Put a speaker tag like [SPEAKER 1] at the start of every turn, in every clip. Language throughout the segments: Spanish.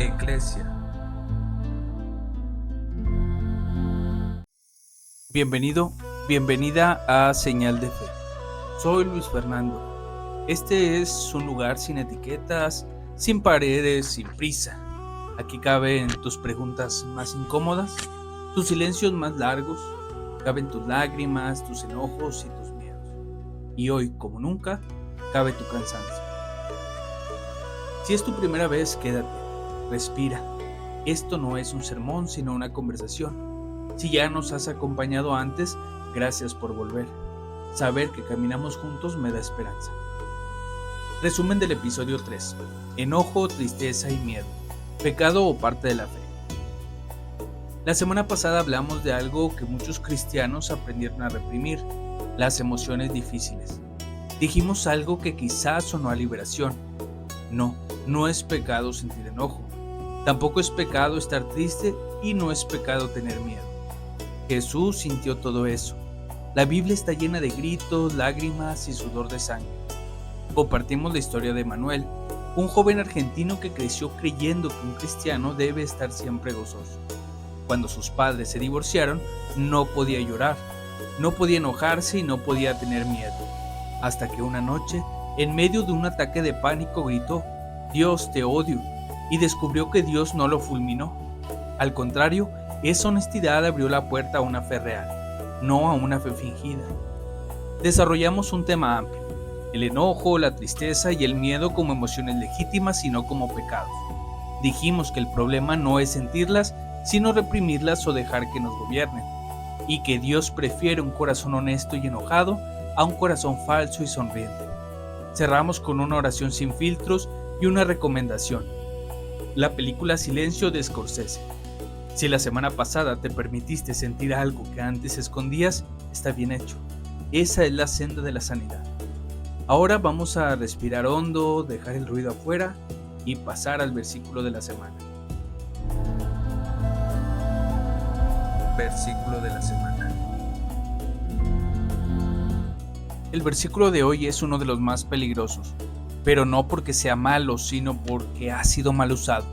[SPEAKER 1] Eclesia. Bienvenido, bienvenida a Señal de Fe. Soy Luis Fernando. Este es un lugar sin etiquetas, sin paredes, sin prisa. Aquí caben tus preguntas más incómodas, tus silencios más largos, caben tus lágrimas, tus enojos y tus miedos. Y hoy, como nunca, cabe tu cansancio. Si es tu primera vez, quédate, respira. Esto no es un sermón, sino una conversación. Si ya nos has acompañado antes, gracias por volver. Saber que caminamos juntos me da esperanza. Resumen del episodio 3. Enojo, tristeza y miedo. Pecado o parte de la fe. La semana pasada hablamos de algo que muchos cristianos aprendieron a reprimir, las emociones difíciles. Dijimos algo que quizás sonó a liberación. No es pecado sentir enojo. Tampoco es pecado estar triste y no es pecado tener miedo. Jesús sintió todo eso. La Biblia está llena de gritos, lágrimas y sudor de sangre. Compartimos la historia de Manuel, un joven argentino que creció creyendo que un cristiano debe estar siempre gozoso. Cuando sus padres se divorciaron, no podía llorar, no podía enojarse y no podía tener miedo. Hasta que una noche, en medio de un ataque de pánico, gritó: «Dios, te odio», y descubrió que Dios no lo fulminó. Al contrario, esa honestidad abrió la puerta a una fe real, no a una fe fingida. Desarrollamos un tema amplio: el enojo, la tristeza y el miedo como emociones legítimas y no como pecados. Dijimos que el problema no es sentirlas, sino reprimirlas o dejar que nos gobiernen, y que Dios prefiere un corazón honesto y enojado a un corazón falso y sonriente. Cerramos con una oración sin filtros y una recomendación: la película Silencio de Scorsese. Si la semana pasada te permitiste sentir algo que antes escondías, está bien hecho. Esa es la senda de la sanidad. Ahora vamos a respirar hondo, dejar el ruido afuera y pasar al versículo de la semana. Versículo de la semana. El versículo de hoy es uno de los más peligrosos, pero no porque sea malo, sino porque ha sido mal usado,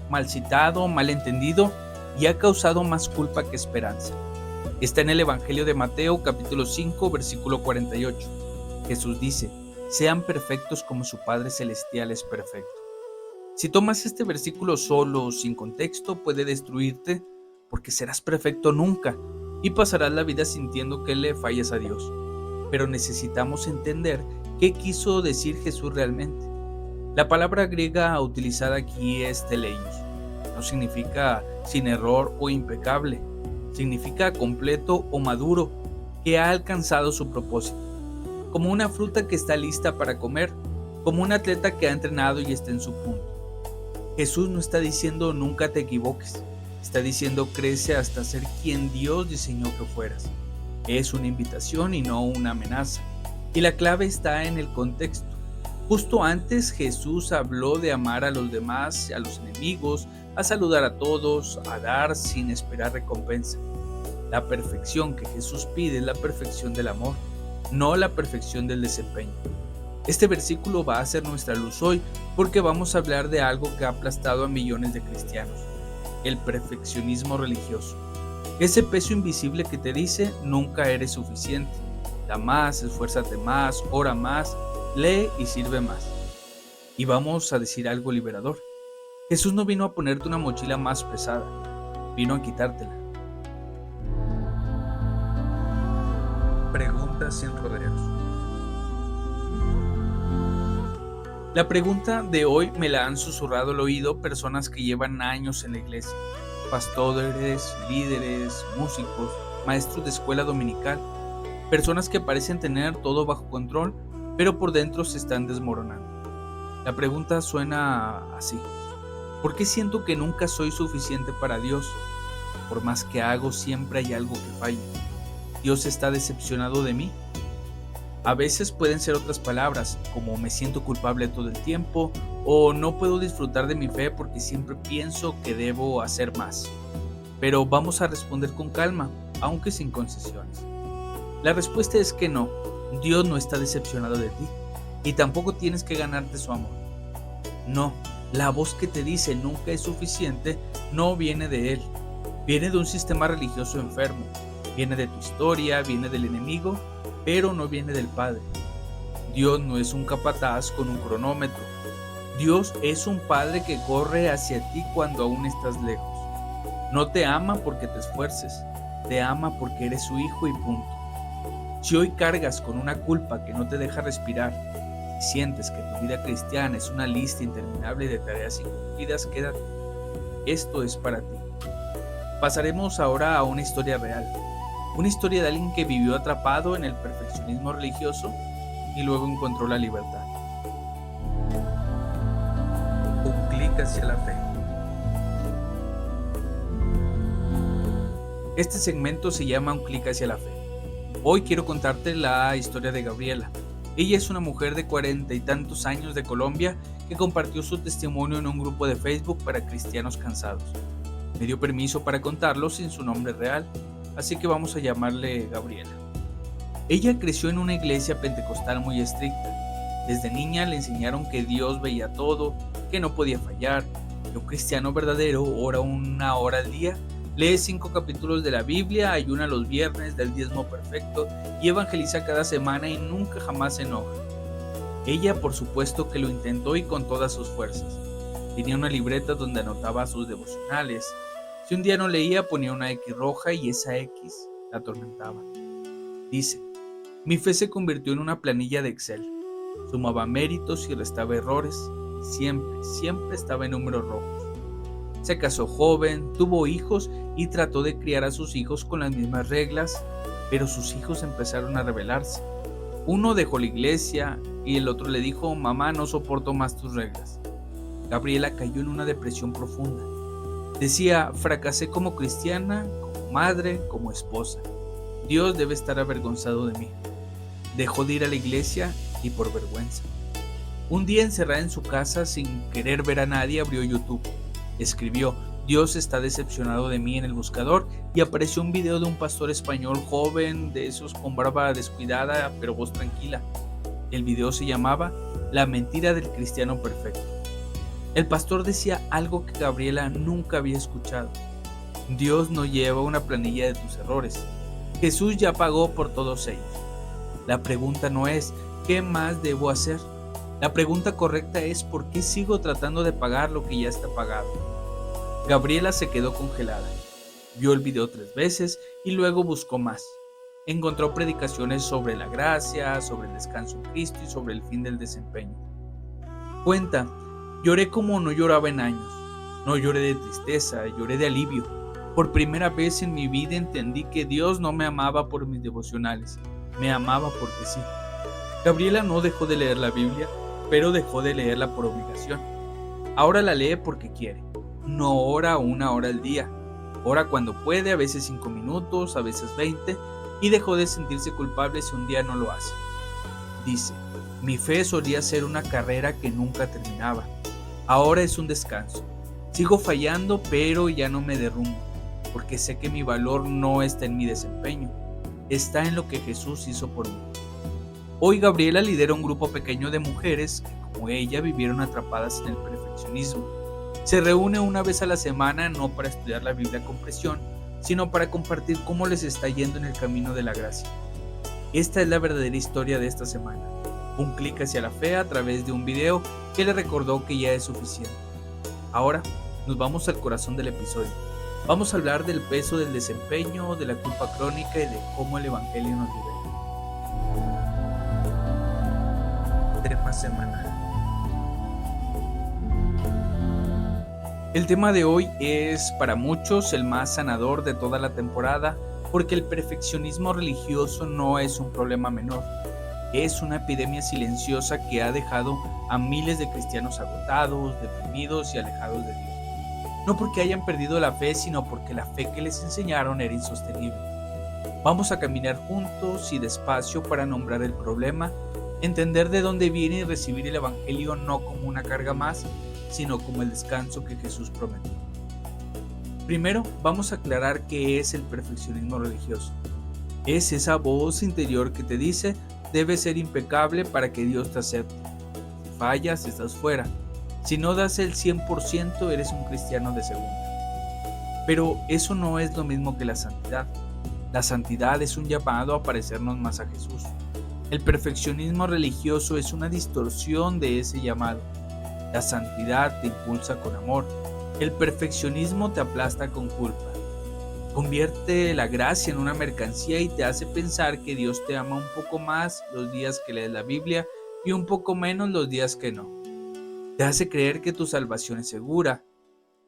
[SPEAKER 1] mal citado, mal entendido y ha causado más culpa que esperanza. Está en el Evangelio de Mateo, capítulo 5, versículo 48. Jesús dice: «Sean perfectos como su Padre Celestial es perfecto». Si tomas este versículo solo, sin contexto, puede destruirte, porque serás perfecto nunca y pasarás la vida sintiendo que le fallas a Dios. Pero necesitamos entender qué quiso decir Jesús realmente. La palabra griega utilizada aquí es teleios. No significa sin error o impecable. Significa completo o maduro, que ha alcanzado su propósito. Como una fruta que está lista para comer, como un atleta que ha entrenado y está en su punto. Jesús no está diciendo nunca te equivoques. Está diciendo crece hasta ser quien Dios diseñó que fueras. Es una invitación y no una amenaza. Y la clave está en el contexto. Justo antes Jesús habló de amar a los demás, a los enemigos, a saludar a todos, a dar sin esperar recompensa. La perfección que Jesús pide es la perfección del amor, no la perfección del desempeño. Este versículo va a ser nuestra luz hoy porque vamos a hablar de algo que ha aplastado a millones de cristianos: el perfeccionismo religioso. Ese peso invisible que te dice nunca eres suficiente. Da más, esfuérzate más, ora más, lee y sirve más. Y vamos a decir algo liberador: Jesús no vino a ponerte una mochila más pesada, vino a quitártela. Preguntas sin rodeos. La pregunta de hoy me la han susurrado al oído personas que llevan años en la iglesia: pastores, líderes, músicos, maestros de escuela dominical, personas que parecen tener todo bajo control, pero por dentro se están desmoronando. La pregunta suena así: ¿por qué siento que nunca soy suficiente para Dios? Por más que hago, siempre hay algo que falla. ¿Dios está decepcionado de mí? A veces pueden ser otras palabras, como me siento culpable todo el tiempo, o no puedo disfrutar de mi fe porque siempre pienso que debo hacer más. Pero vamos a responder con calma, aunque sin concesiones. La respuesta es que no, Dios no está decepcionado de ti, y tampoco tienes que ganarte su amor. No, La voz que te dice nunca es suficiente no viene de Él, viene de un sistema religioso enfermo, viene de tu historia, viene del enemigo, pero no viene del Padre. Dios no es un capataz con un cronómetro. Dios es un Padre que corre hacia ti cuando aún estás lejos. No te ama porque te esfuerces, te ama porque eres su hijo y punto. Si hoy cargas con una culpa que no te deja respirar, si sientes que tu vida cristiana es una lista interminable de tareas incumplidas, quédate. Esto es para ti. Pasaremos ahora a una historia real. Una historia de alguien que vivió atrapado en el perfeccionismo religioso y luego encontró la libertad. Un clic hacia la fe. Este segmento se llama Un clic hacia la fe. Hoy quiero contarte la historia de Gabriela. Ella es una mujer de 40 y tantos años de Colombia que compartió su testimonio en un grupo de Facebook para cristianos cansados. Me dio permiso para contarlo sin su nombre real, así que vamos a llamarle Gabriela. Ella creció en una iglesia pentecostal muy estricta. Desde niña le enseñaron que Dios veía todo, que no podía fallar, que un cristiano verdadero ora 1 hora al día, lee 5 capítulos de la Biblia, ayuna los viernes, da el diezmo perfecto y evangeliza cada semana y nunca jamás se enoja. Ella por supuesto que lo intentó y con todas sus fuerzas. Tenía una libreta donde anotaba sus devocionales. Si un día no leía ponía una X roja y esa X la atormentaba. Dice, mi fe se convirtió en una planilla de Excel. Sumaba méritos y restaba errores. Siempre estaba en números rojos. Se casó joven, tuvo hijos y trató de criar a sus hijos con las mismas reglas, pero sus hijos empezaron a rebelarse. Uno dejó la iglesia y el otro le dijo, mamá, no soporto más tus reglas. Gabriela cayó en una depresión profunda. Decía, fracasé como cristiana, como madre, como esposa. Dios debe estar avergonzado de mí. Dejó de ir a la iglesia y por vergüenza. Un día encerrada en su casa sin querer ver a nadie abrió YouTube. Escribió, Dios está decepcionado de mí en el buscador y apareció un video de un pastor español joven, de esos con barba descuidada pero voz tranquila. El video se llamaba La mentira del cristiano perfecto. El pastor decía algo que Gabriela nunca había escuchado. Dios no lleva una planilla de tus errores. Jesús ya pagó por todos ellos. La pregunta no es, ¿qué más debo hacer? La pregunta correcta es, ¿por qué sigo tratando de pagar lo que ya está pagado? Gabriela se quedó congelada. Vio el video 3 veces y luego buscó más. Encontró predicaciones sobre la gracia, sobre el descanso en Cristo y sobre el fin del desempeño. Cuenta, lloré como no lloraba en años. No lloré de tristeza, lloré de alivio. Por primera vez en mi vida entendí que Dios no me amaba por mis devocionales, me amaba porque sí. Gabriela no dejó de leer la Biblia, pero dejó de leerla por obligación. Ahora la lee porque quiere. No ora 1 hora al día. Ora cuando puede, a veces 5 minutos, a veces 20, y dejó de sentirse culpable si un día no lo hace. Dice, mi fe solía ser una carrera que nunca terminaba. Ahora es un descanso. Sigo fallando, pero ya no me derrumbo, porque sé que mi valor no está en mi desempeño, está en lo que Jesús hizo por mí. Hoy Gabriela lidera un grupo pequeño de mujeres que, como ella, vivieron atrapadas en el perfeccionismo. Se reúne 1 vez a la semana no para estudiar la Biblia con presión, sino para compartir cómo les está yendo en el camino de la gracia. Esta es la verdadera historia de esta semana. Un clic hacia la fe a través de un video que le recordó que ya es suficiente. Ahora nos vamos al corazón del episodio. Vamos a hablar del peso del desempeño, de la culpa crónica y de cómo el Evangelio nos libera. Tema semanal. El tema de hoy es para muchos el más sanador de toda la temporada, porque el perfeccionismo religioso no es un problema menor. Es una epidemia silenciosa que ha dejado a miles de cristianos agotados, deprimidos y alejados de Dios. No porque hayan perdido la fe, sino porque la fe que les enseñaron era insostenible. Vamos a caminar juntos y despacio para nombrar el problema, entender de dónde viene y recibir el Evangelio no como una carga más, sino como el descanso que Jesús prometió. Primero, vamos a aclarar qué es el perfeccionismo religioso. Es esa voz interior que te dice, debes ser impecable para que Dios te acepte. Si fallas, estás fuera. Si no das el 100%, eres un cristiano de segunda. Pero eso no es lo mismo que la santidad. La santidad es un llamado a parecernos más a Jesús. El perfeccionismo religioso es una distorsión de ese llamado. La santidad te impulsa con amor. El perfeccionismo te aplasta con culpa. Convierte la gracia en una mercancía y te hace pensar que Dios te ama un poco más los días que lees la Biblia y un poco menos los días que no. Te hace creer que tu salvación es segura,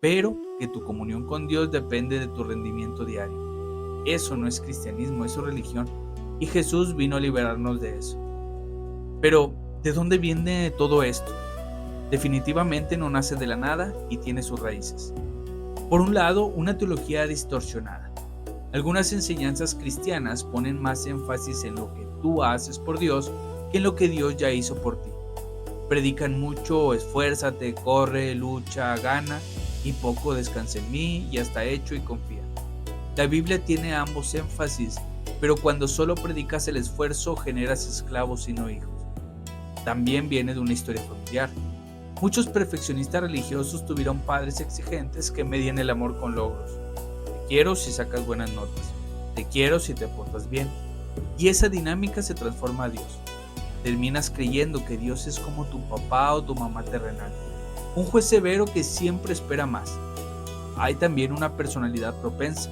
[SPEAKER 1] pero que tu comunión con Dios depende de tu rendimiento diario. Eso no es cristianismo, eso es religión. Y Jesús vino a liberarnos de eso. Pero, ¿de dónde viene todo esto? Definitivamente no nace de la nada y tiene sus raíces. Por un lado, una teología distorsionada. Algunas enseñanzas cristianas ponen más énfasis en lo que tú haces por Dios que en lo que Dios ya hizo por ti. Predican mucho, esfuérzate, corre, lucha, gana, y poco descansa en mí, y hasta hecho y confía. La Biblia tiene ambos énfasis, pero cuando solo predicas el esfuerzo generas esclavos y no hijos. También viene de una historia familiar. Muchos perfeccionistas religiosos tuvieron padres exigentes que medían el amor con logros. Te quiero si sacas buenas notas. Te quiero si te portas bien. Y esa dinámica se transforma a Dios. Terminas creyendo que Dios es como tu papá o tu mamá terrenal. Un juez severo que siempre espera más. Hay también una personalidad propensa.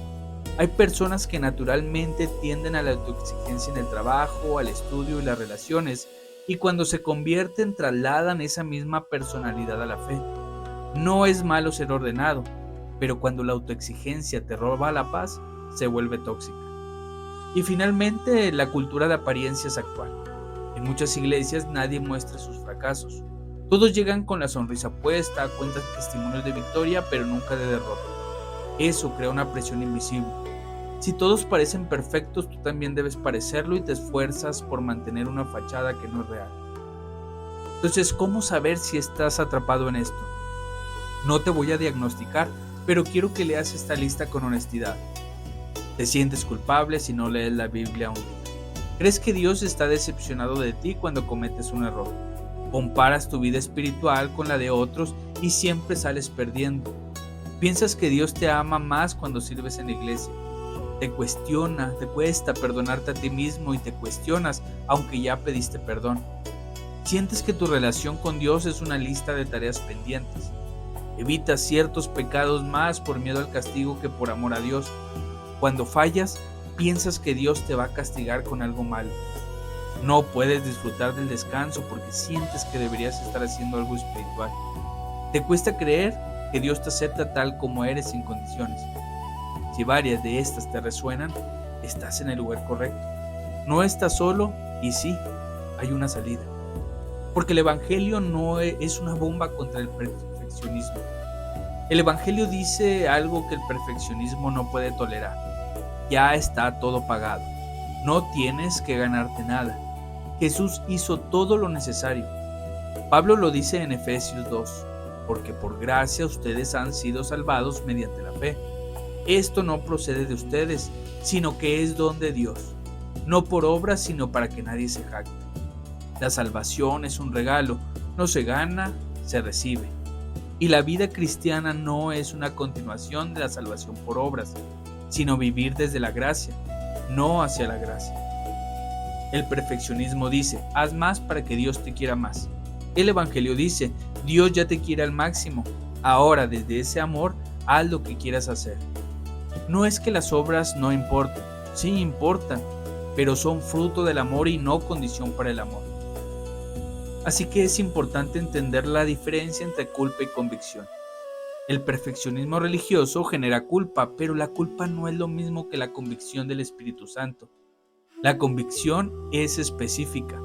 [SPEAKER 1] Hay personas que naturalmente tienden a la autoexigencia en el trabajo, al estudio y las relaciones, y cuando se convierten trasladan esa misma personalidad a la fe. No es malo ser ordenado, pero cuando la autoexigencia te roba la paz, se vuelve tóxica. Y finalmente, la cultura de apariencias actual. En muchas iglesias nadie muestra sus fracasos. Todos llegan con la sonrisa puesta, cuentan testimonios de victoria, pero nunca de derrota. Eso crea una presión invisible. Si todos parecen perfectos, tú también debes parecerlo y te esfuerzas por mantener una fachada que no es real. Entonces, ¿cómo saber si estás atrapado en esto? No te voy a diagnosticar, pero quiero que leas esta lista con honestidad. ¿Te sientes culpable si no lees la Biblia un día? ¿Crees que Dios está decepcionado de ti cuando cometes un error? Comparas tu vida espiritual con la de otros y siempre sales perdiendo. ¿Piensas que Dios te ama más cuando sirves en la iglesia? Te cuesta perdonarte a ti mismo y te cuestionas aunque ya pediste perdón. Sientes que tu relación con Dios es una lista de tareas pendientes. Evitas ciertos pecados más por miedo al castigo que por amor a Dios. Cuando fallas, piensas que Dios te va a castigar con algo malo. No puedes disfrutar del descanso porque sientes que deberías estar haciendo algo espiritual. Te cuesta creer que Dios te acepta tal como eres sin condiciones. Si varias de estas te resuenan, estás en el lugar correcto. No estás solo y sí, hay una salida. Porque el Evangelio no es una bomba contra el perfeccionismo. El Evangelio dice algo que el perfeccionismo no puede tolerar. Ya está todo pagado. No tienes que ganarte nada. Jesús hizo todo lo necesario. Pablo lo dice en Efesios 2, porque por gracia ustedes han sido salvados mediante la fe. Esto no procede de ustedes, sino que es don de Dios, no por obras, sino para que nadie se jacte. La salvación es un regalo, no se gana, se recibe. Y la vida cristiana no es una continuación de la salvación por obras, sino vivir desde la gracia, no hacia la gracia. El perfeccionismo dice, haz más para que Dios te quiera más. El Evangelio dice, Dios ya te quiere al máximo, ahora desde ese amor, haz lo que quieras hacer. No es que las obras no importen, sí importan, pero son fruto del amor y no condición para el amor. Así que es importante entender la diferencia entre culpa y convicción. El perfeccionismo religioso genera culpa, pero la culpa no es lo mismo que la convicción del Espíritu Santo. La convicción es específica.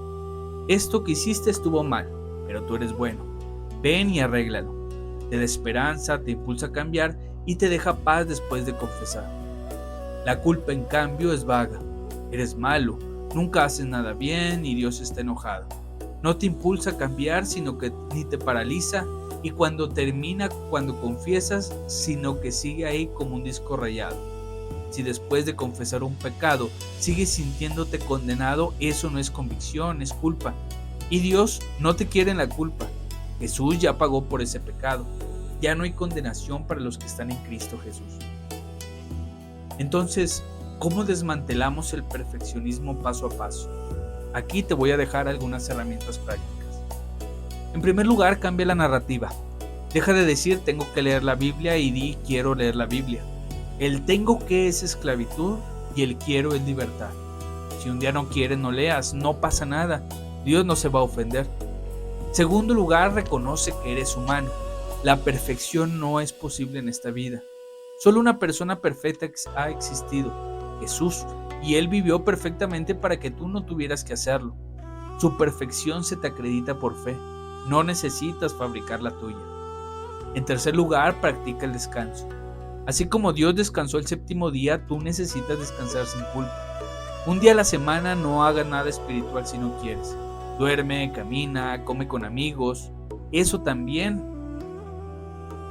[SPEAKER 1] Esto que hiciste estuvo mal, pero tú eres bueno. Ven y arréglalo. Te da esperanza, te impulsa a cambiar y te deja paz después de confesar. La culpa, en cambio, es vaga. Eres malo, nunca haces nada bien y Dios está enojado. No te impulsa a cambiar, sino que ni te paraliza, y cuando termina, cuando confiesas, sino que sigue ahí como un disco rayado. Si después de confesar un pecado sigues sintiéndote condenado, eso no es convicción, es culpa. Y Dios no te quiere en la culpa. Jesús ya pagó por ese pecado. Ya no hay condenación para los que están en Cristo Jesús. Entonces, ¿cómo desmantelamos el perfeccionismo paso a paso? Aquí te voy a dejar algunas herramientas prácticas. En primer lugar, cambia la narrativa. Deja de decir tengo que leer la Biblia y di quiero leer la Biblia. El tengo que es esclavitud y el quiero es libertad. Si un día no quieres, no leas, no pasa nada. Dios no se va a ofender. Segundo lugar, reconoce que eres humano. La perfección no es posible en esta vida. Solo una persona perfecta ha existido, Jesús, y Él vivió perfectamente para que tú no tuvieras que hacerlo. Su perfección se te acredita por fe. No necesitas fabricar la tuya. En tercer lugar, practica el descanso. Así como Dios descansó el séptimo día, tú necesitas descansar sin culpa. Un día a la semana no hagas nada espiritual si no quieres. Duerme, camina, come con amigos. Eso también.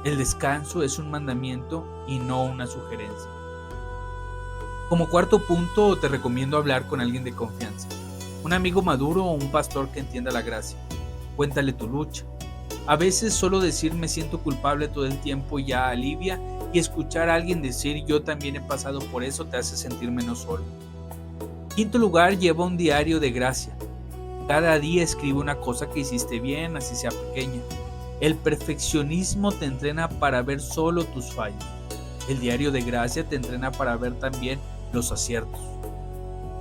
[SPEAKER 1] El descanso es un mandamiento y no una sugerencia. Como cuarto punto, te recomiendo hablar con alguien de confianza. Un amigo maduro o un pastor que entienda la gracia. Cuéntale tu lucha. A veces solo decir me siento culpable todo el tiempo ya alivia, y escuchar a alguien decir yo también he pasado por eso te hace sentir menos solo. Quinto lugar, lleva un diario de gracia. Cada día escribe una cosa que hiciste bien, así sea pequeña. El perfeccionismo te entrena para ver solo tus fallos. El diario de gracia te entrena para ver también los aciertos.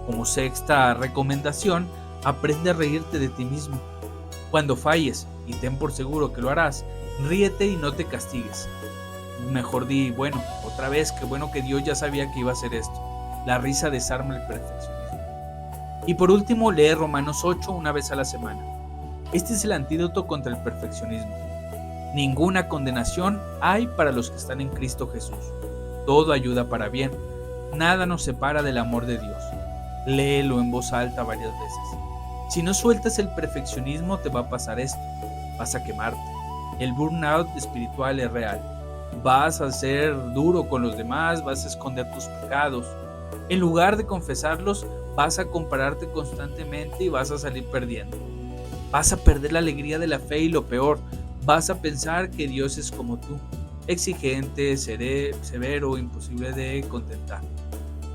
[SPEAKER 1] Como sexta recomendación, aprende a reírte de ti mismo. Cuando falles, y ten por seguro que lo harás, ríete y no te castigues. Mejor di, bueno, otra vez, qué bueno que Dios ya sabía que iba a hacer esto. La risa desarma el perfeccionismo. Y por último, lee Romanos 8 una vez a la semana. Este es el antídoto contra el perfeccionismo. Ninguna condenación hay para los que están en Cristo Jesús. Todo ayuda para bien. Nada nos separa del amor de Dios. Léelo en voz alta varias veces. Si no sueltas el perfeccionismo, te va a pasar esto. Vas a quemarte. El burnout espiritual es real. Vas a ser duro con los demás, vas a esconder tus pecados. En lugar de confesarlos, vas a compararte constantemente y vas a salir perdiendo. Vas a perder la alegría de la fe y lo peor, vas a pensar que Dios es como tú, exigente, severo, imposible de contentar.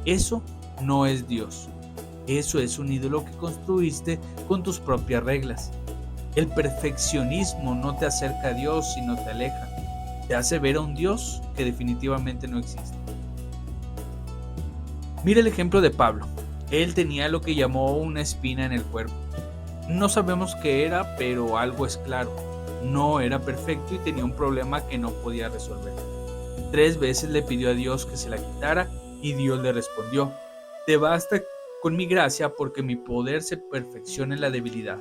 [SPEAKER 1] Eso no es Dios. Eso es un ídolo que construiste con tus propias reglas. El perfeccionismo no te acerca a Dios, sino te aleja. Te hace ver a un Dios que definitivamente no existe. Mira el ejemplo de Pablo. Él tenía lo que llamó una espina en el cuerpo. No sabemos qué era, pero algo es claro. No era perfecto y tenía un problema que no podía resolver. 3 veces le pidió a Dios que se la quitara y Dios le respondió: te basta con mi gracia porque mi poder se perfecciona en la debilidad.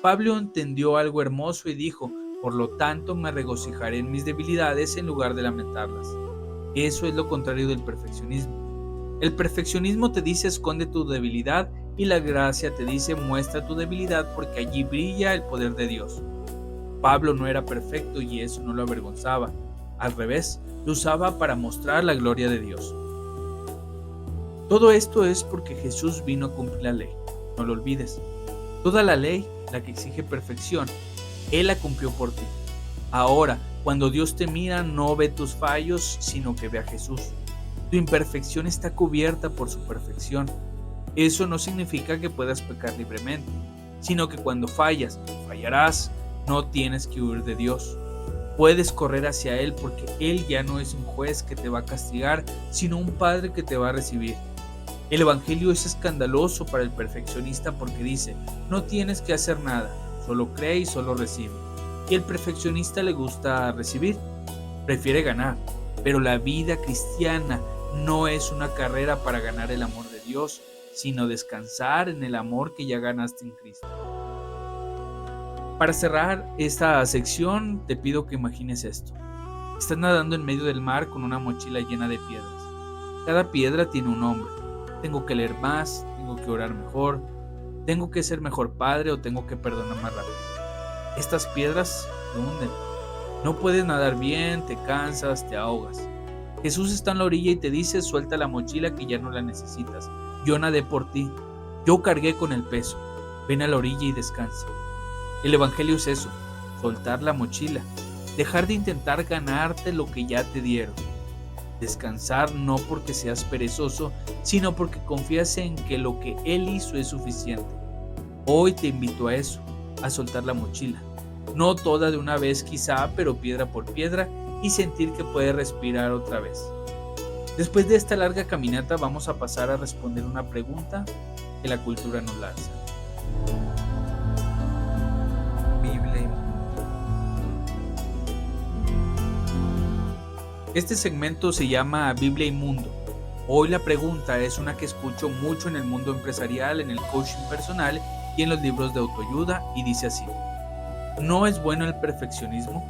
[SPEAKER 1] Pablo entendió algo hermoso y dijo: por lo tanto me regocijaré en mis debilidades en lugar de lamentarlas. Eso es lo contrario del perfeccionismo. El perfeccionismo te dice esconde tu debilidad y la gracia te dice muestra tu debilidad porque allí brilla el poder de Dios. Pablo no era perfecto y eso no lo avergonzaba. Al revés, lo usaba para mostrar la gloria de Dios. Todo esto es porque Jesús vino a cumplir la ley. No lo olvides. Toda la ley, la que exige perfección, Él la cumplió por ti. Ahora, cuando Dios te mira, no ve tus fallos, sino que ve a Jesús. Tu imperfección está cubierta por su perfección. Eso no significa que puedas pecar libremente, sino que cuando fallas, fallarás, no tienes que huir de Dios. Puedes correr hacia Él porque Él ya no es un juez que te va a castigar, sino un Padre que te va a recibir. El Evangelio es escandaloso para el perfeccionista porque dice, no tienes que hacer nada, solo cree y solo recibe. Y el perfeccionista le gusta recibir, prefiere ganar, pero la vida cristiana no es una carrera para ganar el amor de Dios, sino descansar en el amor que ya ganaste en Cristo. Para cerrar esta sección, te pido que imagines esto. Estás nadando en medio del mar con una mochila llena de piedras. Cada piedra tiene un nombre. Tengo que leer más, tengo que orar mejor, tengo que ser mejor padre o tengo que perdonar más rápido. Estas piedras te hunden. No puedes nadar bien, te cansas, te ahogas. Jesús está en la orilla y te dice, suelta la mochila que ya no la necesitas. Yo nadé por ti, yo cargué con el peso. Ven a la orilla y descansa. El Evangelio es eso. soltar la mochila, dejar de intentar ganarte lo que ya te dieron. Descansar no porque seas perezoso, sino porque confías en que lo que Él hizo es suficiente. Hoy te invito a eso, a soltar la mochila. No toda de una vez quizá, pero piedra por piedra, y sentir que puedes respirar otra vez. Después de esta larga caminata vamos a pasar a responder una pregunta que la cultura nos lanza. Biblia y mundo. Este segmento se llama Biblia y mundo. Hoy la pregunta es una que escucho mucho en el mundo empresarial, en el coaching personal y en los libros de autoayuda, y dice así: ¿no es bueno el perfeccionismo?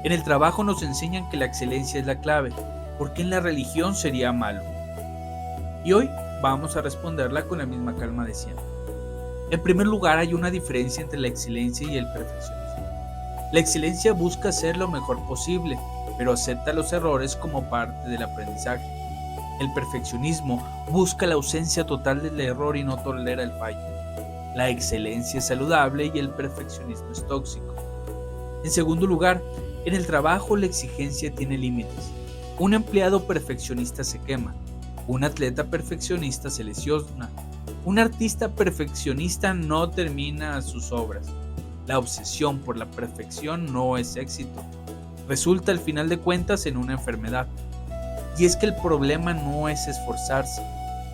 [SPEAKER 1] En el trabajo nos enseñan que la excelencia es la clave. ¿Por qué en la religión sería malo? Y hoy vamos a responderla con la misma calma de siempre. En primer lugar, hay una diferencia entre la excelencia y el perfeccionismo. La excelencia busca hacer lo mejor posible, pero acepta los errores como parte del aprendizaje. El perfeccionismo busca la ausencia total del error y no tolera el fallo. La excelencia es saludable y el perfeccionismo es tóxico. En segundo lugar, en el trabajo la exigencia tiene límites. Un empleado perfeccionista se quema. Un atleta perfeccionista se lesiona. Un artista perfeccionista no termina sus obras. La obsesión por la perfección no es éxito. Resulta al final de cuentas en una enfermedad. Y es que el problema no es esforzarse.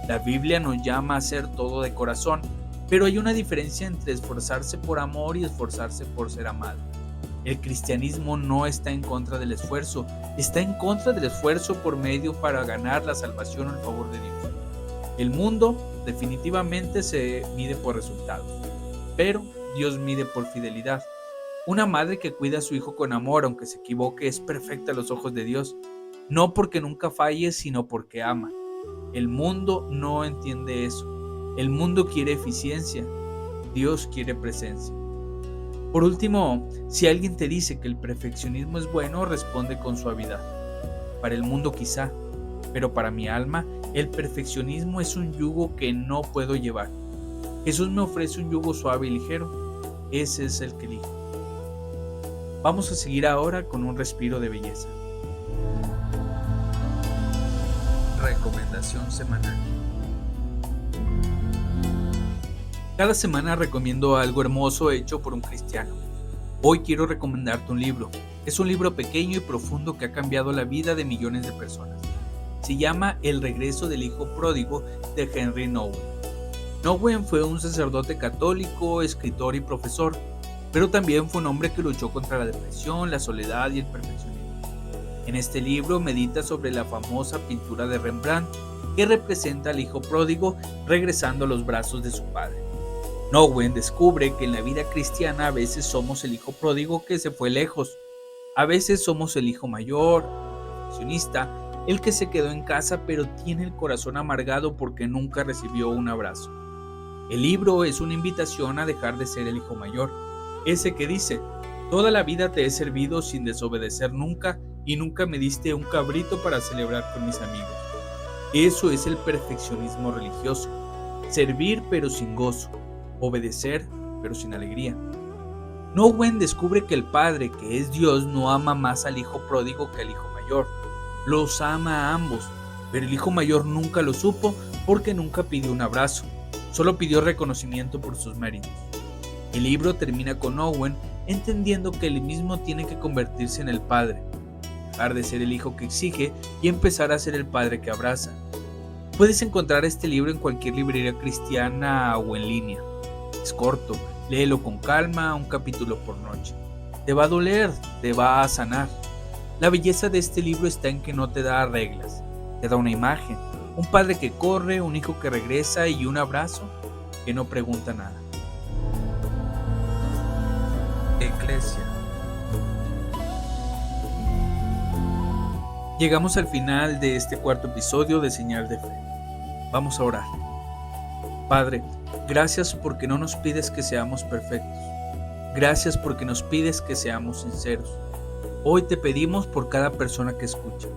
[SPEAKER 1] La Biblia nos llama a hacer todo de corazón, pero hay una diferencia entre esforzarse por amor y esforzarse por ser amado. El cristianismo no está en contra del esfuerzo, está en contra del esfuerzo por medio para ganar la salvación o el favor de Dios. El mundo definitivamente se mide por resultados, pero Dios mide por fidelidad. Una madre que cuida a su hijo con amor, aunque se equivoque, es perfecta a los ojos de Dios, no porque nunca falle, sino porque ama. El mundo no entiende eso. El mundo quiere eficiencia, Dios quiere presencia. Por último, si alguien te dice que el perfeccionismo es bueno, responde con suavidad. Para el mundo quizá, pero para mi alma, el perfeccionismo es un yugo que no puedo llevar. Jesús me ofrece un yugo suave y ligero. Ese es el que elijo. Vamos a seguir ahora con un respiro de belleza. Recomendación semanal. Cada semana recomiendo algo hermoso hecho por un cristiano. Hoy quiero recomendarte un libro. Es un libro pequeño y profundo que ha cambiado la vida de millones de personas. Se llama El regreso del hijo pródigo de Henry Nouwen. Nouwen fue un sacerdote católico, escritor y profesor, pero también fue un hombre que luchó contra la depresión, la soledad y el perfeccionismo. En este libro medita sobre la famosa pintura de Rembrandt que representa al hijo pródigo regresando a los brazos de su padre. Nouwen descubre que en la vida cristiana a veces somos el hijo pródigo que se fue lejos, a veces somos el hijo mayor, el perfeccionista, el que se quedó en casa pero tiene el corazón amargado porque nunca recibió un abrazo. El libro es una invitación a dejar de ser el hijo mayor, ese que dice: toda la vida te he servido sin desobedecer nunca y nunca me diste un cabrito para celebrar con mis amigos. Eso es el perfeccionismo religioso, servir pero sin gozo, obedecer pero sin alegría. Nouwen descubre que el Padre, que es Dios, no ama más al hijo pródigo que al hijo mayor. Los ama a ambos, pero el hijo mayor nunca lo supo porque nunca pidió un abrazo, solo pidió reconocimiento por sus méritos. El libro termina con Nouwen entendiendo que él mismo tiene que convertirse en el Padre, dejar de ser el hijo que exige y empezar a ser el Padre que abraza. Puedes encontrar este libro en cualquier librería cristiana o en línea. Es corto, léelo con calma, un capítulo por noche. Te va a doler, te va a sanar. La belleza de este libro está en que no te da reglas, te da una imagen, un padre que corre, un hijo que regresa y un abrazo que no pregunta nada. Iglesia. Llegamos al final de este cuarto episodio de Señal de Fe. Vamos a orar. Padre, gracias porque no nos pides que seamos perfectos. Gracias porque nos pides que seamos sinceros. Hoy te pedimos por cada persona que escucha.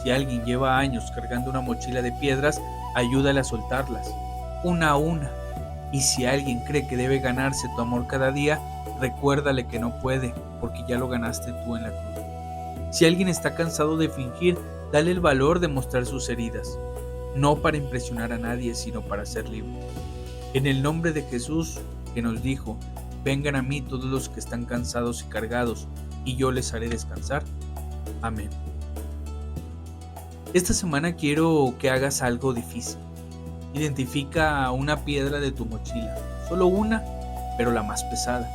[SPEAKER 1] Si alguien lleva años cargando una mochila de piedras, ayúdale a soltarlas, una a una. Y si alguien cree que debe ganarse tu amor cada día, Recuérdale que no puede, porque ya lo ganaste tú en la cruz. Si alguien está cansado de fingir, dale el valor de mostrar sus heridas, no para impresionar a nadie, sino para ser libre. En el nombre de Jesús, que nos dijo: vengan a mí todos los que están cansados y cargados, y yo les haré descansar. Amén. Esta semana quiero que hagas algo difícil. Identifica una piedra de tu mochila, solo una, pero la más pesada,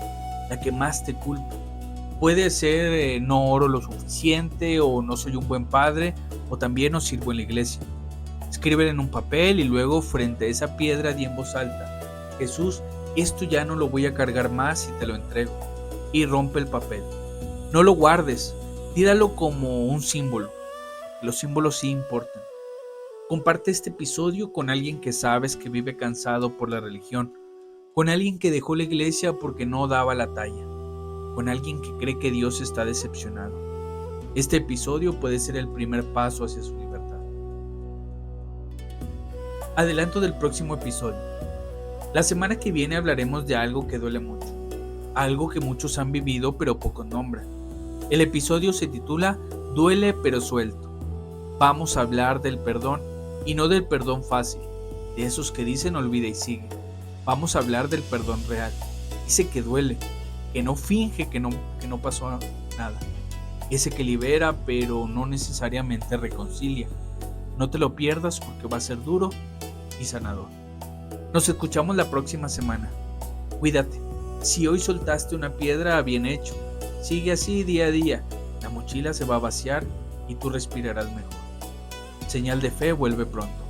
[SPEAKER 1] la que más te culpa. Puede ser no oro lo suficiente, o no soy un buen padre, o también no sirvo en la iglesia. Escríbela en un papel y luego frente a esa piedra di en voz alta: Jesús, esto ya no lo voy a cargar más y te lo entrego. Y rompe el papel. No lo guardes, tíralo como un símbolo. Los símbolos sí importan. Comparte este episodio con alguien que sabes que vive cansado por la religión, con alguien que dejó la iglesia porque no daba la talla, con alguien que cree que Dios está decepcionado. Este episodio puede ser el primer paso hacia su libertad. Adelanto del próximo episodio. La semana que viene hablaremos de algo que duele mucho, algo que muchos han vivido pero pocos nombran. El episodio se titula Duele pero suelto. Vamos a hablar del perdón, y no del perdón fácil, de esos que dicen olvida y sigue. Vamos a hablar del perdón real, ese que duele, que no finge que no pasó nada, ese que libera pero no necesariamente reconcilia. No te lo pierdas porque va a ser duro y sanador. Nos escuchamos la próxima semana. Cuídate. Si hoy soltaste una piedra, bien hecho. Sigue así día a día. La mochila se va a vaciar y tú respirarás mejor. Señal de Fe vuelve pronto.